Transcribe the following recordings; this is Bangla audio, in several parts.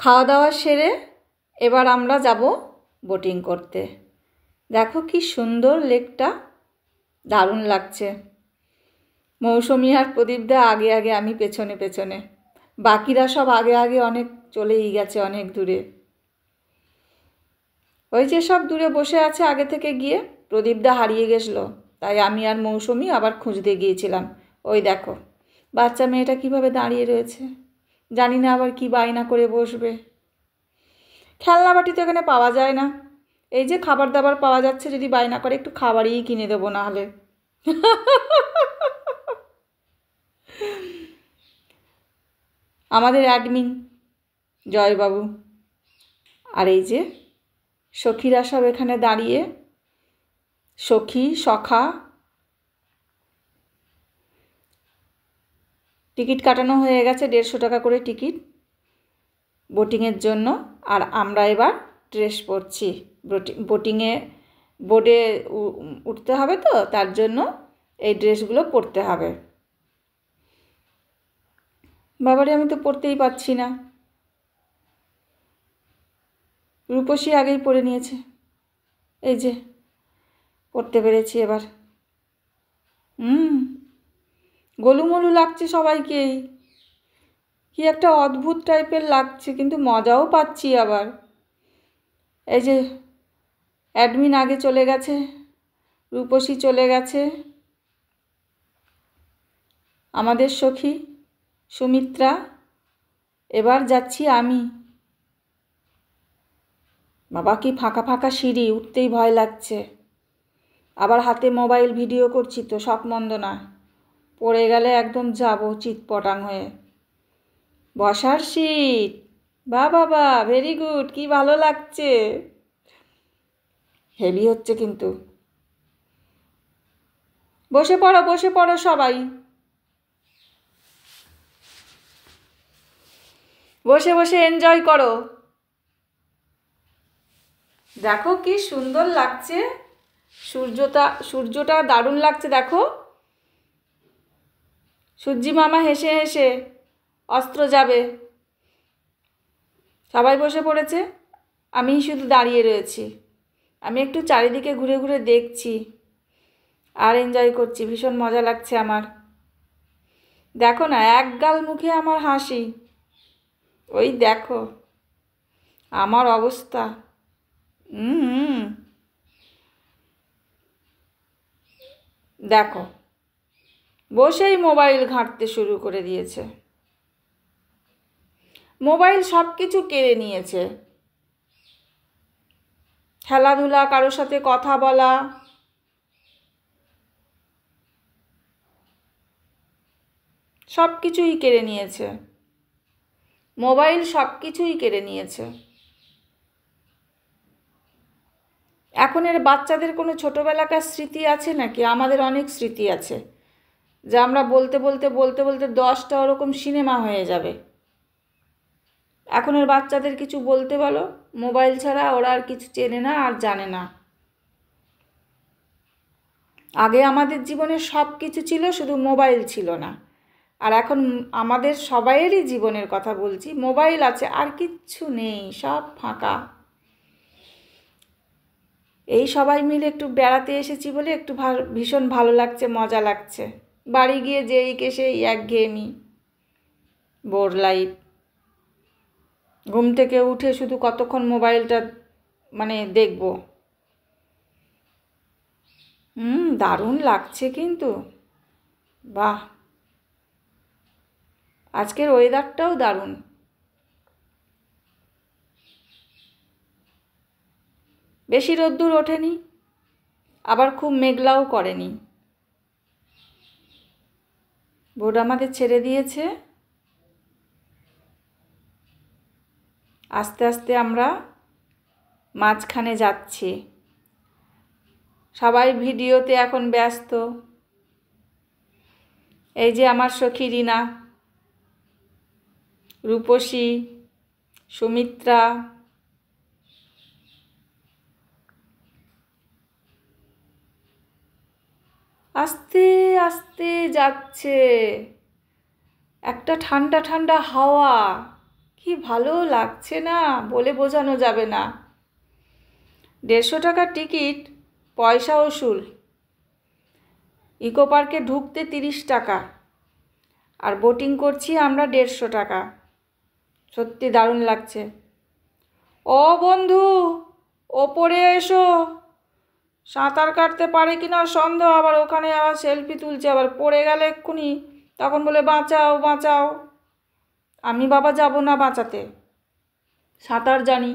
খাওয়া দাওয়া সেরে এবার আমরা যাব বোটিং করতে। দেখো কি সুন্দর লেকটা, দারুণ লাগছে। মৌসুমি আর প্রদীপদা আগে আগে, আমি পেছনে পেছনে, বাকিরা সব আগে আগে অনেক চলেই গেছে অনেক দূরে। ওই যে সব দূরে বসে আছে আগে থেকে গিয়ে। প্রদীপদা হারিয়ে গেছিল, তাই আমি আর মৌসুমি আবার খুঁজতে গিয়েছিলাম। ওই দেখো বাচ্চা মেয়েটা কিভাবে দাঁড়িয়ে রয়েছে, জানি না আবার কি বায়না করে বসবে। খেলনা বাটি তো এখানে পাওয়া যায় না, এই যে খাবার দাবার পাওয়া যাচ্ছে, যদি বায়না করে একটু খাবারই কিনে দেবো না হলে। আমাদের অ্যাডমিন জয়বাবু আর এই যে সখীরা সব এখানে দাঁড়িয়ে, সখী সখা। টিকিট কাটানো হয়ে গেছে, 150 টাকা করে টিকিট বোটিংয়ের জন্য। আর আমরা এবার ড্রেস পরছি, বোটিংয়ে বোর্ডে উঠতে হবে তো, তার জন্য এই ড্রেসগুলো পরতে হবে। বাবারে আমি তো পরতেই পারছি না, রূপসী আগেই পরে নিয়েছে, এই যে পরতে পেরেছি এবার। গোলুমলু লাগছে সবাইকেই, কি একটা অদ্ভুত টাইপের লাগছে, কিন্তু মজাও পাচ্ছি আবার। এই যে অ্যাডমিন আগে চলে গেছে, রূপসী চলে গেছে, আমাদের সখী সুমিত্রা, এবার যাচ্ছি আমি। বাবা কি ফাঁকা ফাঁকা সিঁড়ি, উঠতেই ভয় লাগছে। আবার হাতে মোবাইল, ভিডিও করছি তো, শখ মন্দ না, পড়ে গেলে একদম যাবো চিৎপটাং হয়ে। বসার সিট, বা বাবা ভেরি গুড, কি ভালো লাগছে, হেভি হচ্ছে কিন্তু। বসে পড়ো বসে পড়ো সবাই, বসে বসে এনজয় করো। দেখো কি সুন্দর লাগছে, সূর্যটা দারুণ লাগছে। দেখো সূর্যি মামা হেসে হেসে অস্ত্র যাবে। সবাই বসে পড়েছে, আমি শুধু দাঁড়িয়ে রয়েছি। আমি একটু চারিদিকে ঘুরে ঘুরে দেখছি আর এনজয় করছি, ভীষণ মজা লাগছে আমার। দেখো না একগাল মুখে আমার হাসি, ওই দেখো আমার অবস্থা। দেখো বসেই মোবাইল ঘাঁটতে শুরু করে দিয়েছে, মোবাইল সব কিছু কেড়ে নিয়েছে। খেলাধুলা, কারোর সাথে কথা বলা, সব কিছুই কেড়ে নিয়েছে মোবাইল, সব কিছুই কেড়ে নিয়েছে। এখনের বাচ্চাদের কোনো ছোটোবেলাকার স্মৃতি আছে নাকি? আমাদের অনেক স্মৃতি আছে, যা আমরা বলতে বলতে বলতে বলতে 10টা ওরকম সিনেমা হয়ে যাবে। এখনের বাচ্চাদের কিছু বলতে বলো, মোবাইল ছাড়া ওরা আর কিছু চেনে না আর জানে না। আগে আমাদের জীবনে সব কিছু ছিল, শুধু মোবাইল ছিল না। আর এখন আমাদের সবাইয়েরই জীবনের কথা বলছি, মোবাইল আছে আর কিচ্ছু নেই, সব ফাঁকা। এই সবাই মিলে একটু বেড়াতে এসেছি বলে একটু ভীষণ ভালো লাগছে, মজা লাগছে। বাড়ি গিয়ে যেই কে সেই একঘেয়েমি, বোর লাইফ। ঘুম থেকে উঠে শুধু কতক্ষণ মোবাইলটা দেখবো। দারুণ লাগছে কিন্তু, বাহ, আজকের ওয়েদারটাও দারুণ। বেশি রোদ্দুর ওঠেনি, আবার খুব মেঘলাও করেনি। বোর্ড আমাদের ছেড়ে দিয়েছে, আস্তে আস্তে আমরা মাঝখানে যাচ্ছি। সবাই ভিডিওতে এখন ব্যস্ত। এই যে আমার সখী রিনা, রূপসী, সুমিত্রা, আস্তে আস্তে যাচ্ছে, একটা ঠান্ডা ঠান্ডা হাওয়া, কি ভালো লাগছে না, বলে বোঝানো যাবে না। 150 টাকার টিকিট, পয়সা ওসুল। ইকো পার্কে ঢুকতে 30 টাকা, আর বোটিং করছি আমরা 150 টাকা। সত্যি দারুণ লাগছে। ও বন্ধু, ওপরে এসো, সাঁতার কাটতে পারে কিনা সন্দেহ, আবার ওখানে আবার সেলফি তুলছে, আবার পড়ে গেলে এক্ষুনি তখন বলে বাঁচাও বাঁচাও। আমি বাবা যাব না বাঁচাতে, সাঁতার জানি।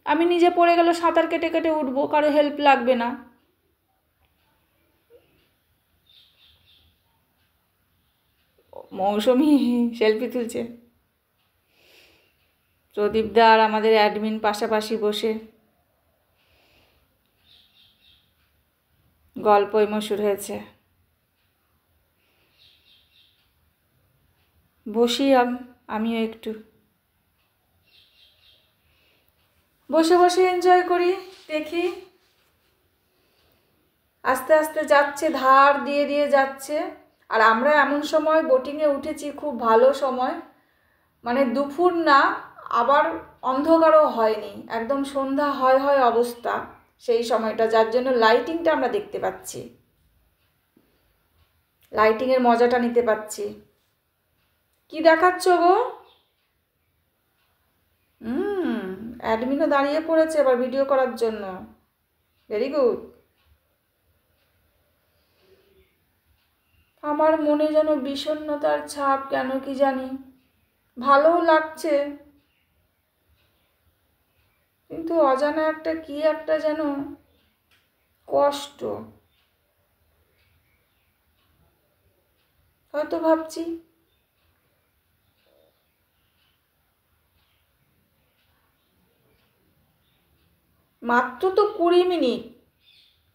আমি নিজে পড়ে গেলে সাঁতার কেটে কেটে উঠবো, কারো হেল্প লাগবে না। মৌসুমি সেলফি তুলছে, প্রদীপদা আর আমাদের অ্যাডমিন পাশাপাশি বসে গল্পই মশুর হয়েছে। বসি আমিও একটু বসে বসে এনজয় করি, দেখি আস্তে আস্তে যাচ্ছে, ধার দিয়ে দিয়ে যাচ্ছে। আর আমরা এমন সময় বোটিংয়ে উঠেছি, খুব ভালো সময়, মানে দুপুর না, আবার অন্ধকারও হয়নি, একদম সন্ধ্যা হয় হয় অবস্থা সেই সময়টা, যার জন্য লাইটিংটা আমরা দেখতে পাচ্ছি, লাইটিংয়ের মজাটা নিতে পাচ্ছি। কি দেখাচ্ছ গো? অ্যাডমিনও দাঁড়িয়ে পড়েছে এবার ভিডিও করার জন্য। Very good. আমার মনে যেন বিষণ্ণতার ছাপ, কেন কি জানি। ভালোও লাগছে, কিন্তু অজানা একটা কি একটা যেন কষ্ট। হয়তো ভাবছি মাত্র তো 20 মিনিট,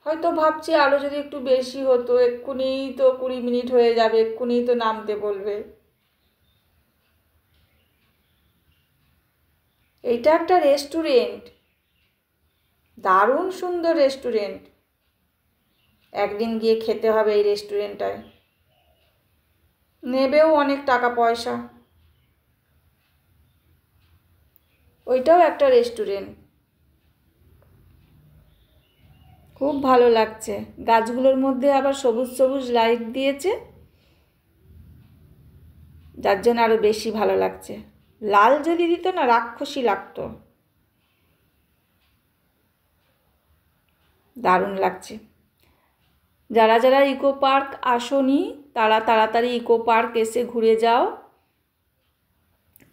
হয়তো ভাবছি আরও যদি একটু বেশি হতো, এক্ষুনি তো 20 মিনিট হয়ে যাবে, এক্ষুনি তো নামতে বলবে। এইটা একটা রেস্টুরেন্ট, দারুণ সুন্দর রেস্টুরেন্ট। একদিন গিয়ে খেতে হবে এই রেস্টুরেন্টটায়, নেবেও অনেক টাকা পয়সা। ওইটাও একটা রেস্টুরেন্ট, খুব ভালো লাগছে। গাছগুলোর মধ্যে আবার সবুজ সবুজ লাইট দিয়েছে, যার জন্য আরও বেশি ভালো লাগছে। লাল যদি দিত না, রাক্ষসী লাগতো। দারুণ লাগছে। যারা যারা ইকো পার্ক আসোনি তারা তাড়াতাড়ি ইকো পার্ক এসে ঘুরে যাও।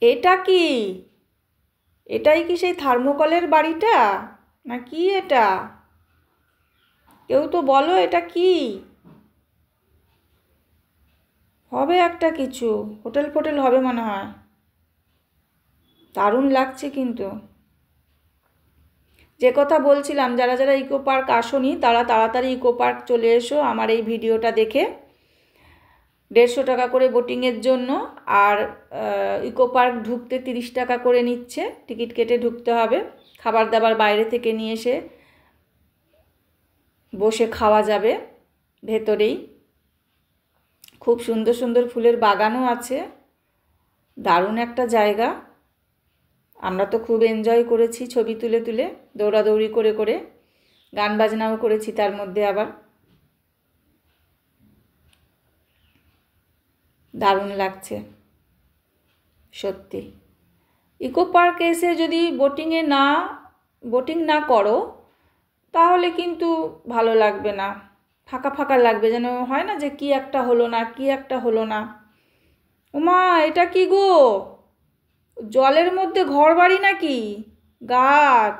এটা কি? এটাই কি সেই থার্মোকলের বাড়িটা, না কি এটা? কেউ তো বলো এটা কি হবে? একটা কিছু হোটেল ফোটেল হবে মনে হয়। দারুণ লাগছে কিন্তু। যে কথা বলছিলাম, যারা যারা ইকো পার্ক আসোনি তারা তাড়াতাড়ি ইকো পার্ক চলে এসো আমার এই ভিডিওটা দেখে। 150 টাকা করে বোটিংয়ের জন্য, আর ইকো পার্ক ঢুকতে 30 টাকা করে নিচ্ছে, টিকিট কেটে ঢুকতে হবে। খাবার দাবার বাইরে থেকে নিয়ে এসে বসে খাওয়া যাবে ভেতরেই। খুব সুন্দর সুন্দর ফুলের বাগানও আছে, দারুণ একটা জায়গা। আমরা তো খুব এনজয় করেছি ছবি তুলে তুলে, দৌড়াদৌড়ি করে করে, গান বাজনাও করেছি তার মধ্যে আবার। দারুণ লাগছে সত্যি। ইকো পার্কে এসে যদি বোটিং না করো তাহলে কিন্তু ভালো লাগবে না, ফাঁকা ফাঁকা লাগবে, যেন হয় না যে কি একটা হলো না, কি একটা হলো না। ওমা, এটা কি গো? জলের মধ্যে ঘর বাড়ি নাকি? গাছ,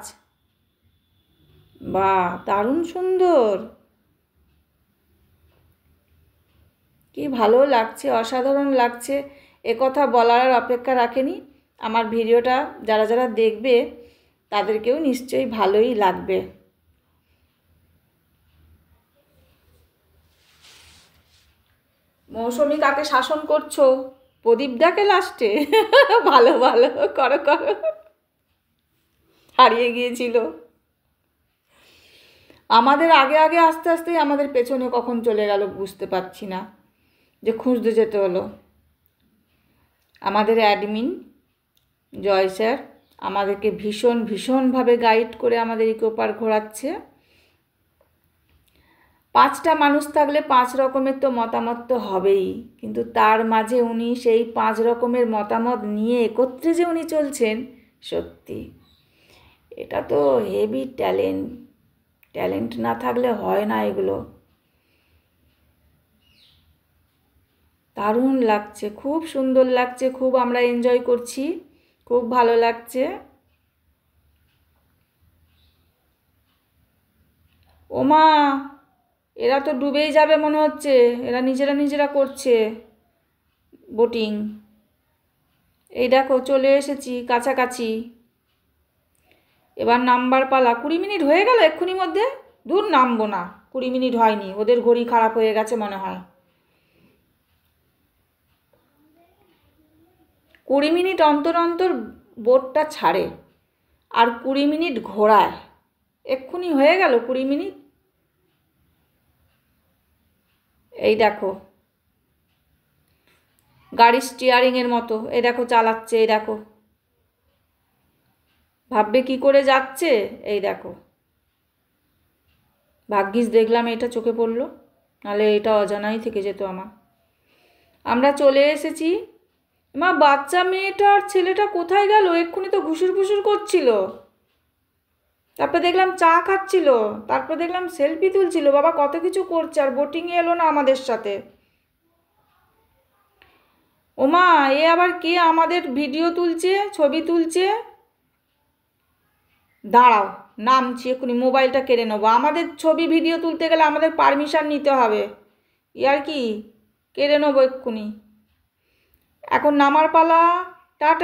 বাহ দারুণ সুন্দর, কি ভালো লাগছে, অসাধারণ লাগছে। কথা বলার আর অপেক্ষা রাখেনি। আমার ভিডিওটা যারা যারা দেখবে তাদেরকেও নিশ্চয়ই ভালোই লাগবে। মৌসুমি কাকে শাসন করছো? প্রদীপদাকে লাস্টে? ভালো ভালো, করো করো। হারিয়ে গিয়েছিল আমাদের আগে আগে, আস্তে আস্তেই আমাদের পেছনে কখন চলে গেল বুঝতে পারছি না, যে খুঁজতে যেতে হলো। আমাদের অ্যাডমিন জয় স্যার আমাদেরকে ভীষণভাবে গাইড করে আমাদের ইকো পার্ক ঘোরাচ্ছে। 5টা মানুষ থাকলে 5 রকমের তো মতামত তো হবেই, কিন্তু তার মাঝে উনি সেই 5 রকমের মতামত নিয়ে একত্রে যে উনি চলছেন, সত্যি এটা তো হেভি ট্যালেন্ট না থাকলে হয় না এগুলো। দারুণ লাগছে, খুব সুন্দর লাগছে, খুব আমরা এনজয় করছি, খুব ভালো লাগছে। ওমা, এরা তো ডুবেই যাবে মনে হচ্ছে, এরা নিজেরা করছে বোটিং। এই দেখো চলে এসেছি কাছাকাছি, এবার নামবার পালা। 20 মিনিট হয়ে গেল এক্ষুনি মধ্যে? দূর, নামবো না, 20 মিনিট হয়নি, ওদের ঘড়ি খারাপ হয়ে গেছে মনে হয়। 20 মিনিট অন্তর অন্তর বোটটা ছাড়ে, আর 20 মিনিট ঘোরায়। এক্ষুনি হয়ে গেল 20 মিনিট। এই দেখো গাড়ির স্টিয়ারিংয়ের মতো, এই দেখো চালাচ্ছে, এই দেখো ভাববে কি করে যাচ্ছে। এই দেখো, ভাগ্যিস দেখলাম এটা চোখে পড়লো, নাহলে এটা অজানাই থেকে যেত আমার। আমরা চলে এসেছি। মা, বাচ্চা মেয়েটা আর ছেলেটা কোথায় গেল? এক্ষুনি তো ঘুষুর করছিল, তারপর দেখলাম চা খাচ্ছিল, তারপর দেখলাম সেলফি তুলছিল, বাবা কত কিছু করছে, আর বোটিংয়ে এলো না আমাদের সাথে। ওমা, এ আবার কে আমাদের ভিডিও তুলছে, ছবি তুলছে? দাঁড়াও, নামছি এক্ষুনি, মোবাইলটা কেড়ে নেবো। আমাদের ছবি ভিডিও তুলতে গেলে আমাদের পারমিশন নিতে হবে, ইয়ার কি, কেড়ে নেবো এক্ষুনি। এখন নামার পালা, টাটা।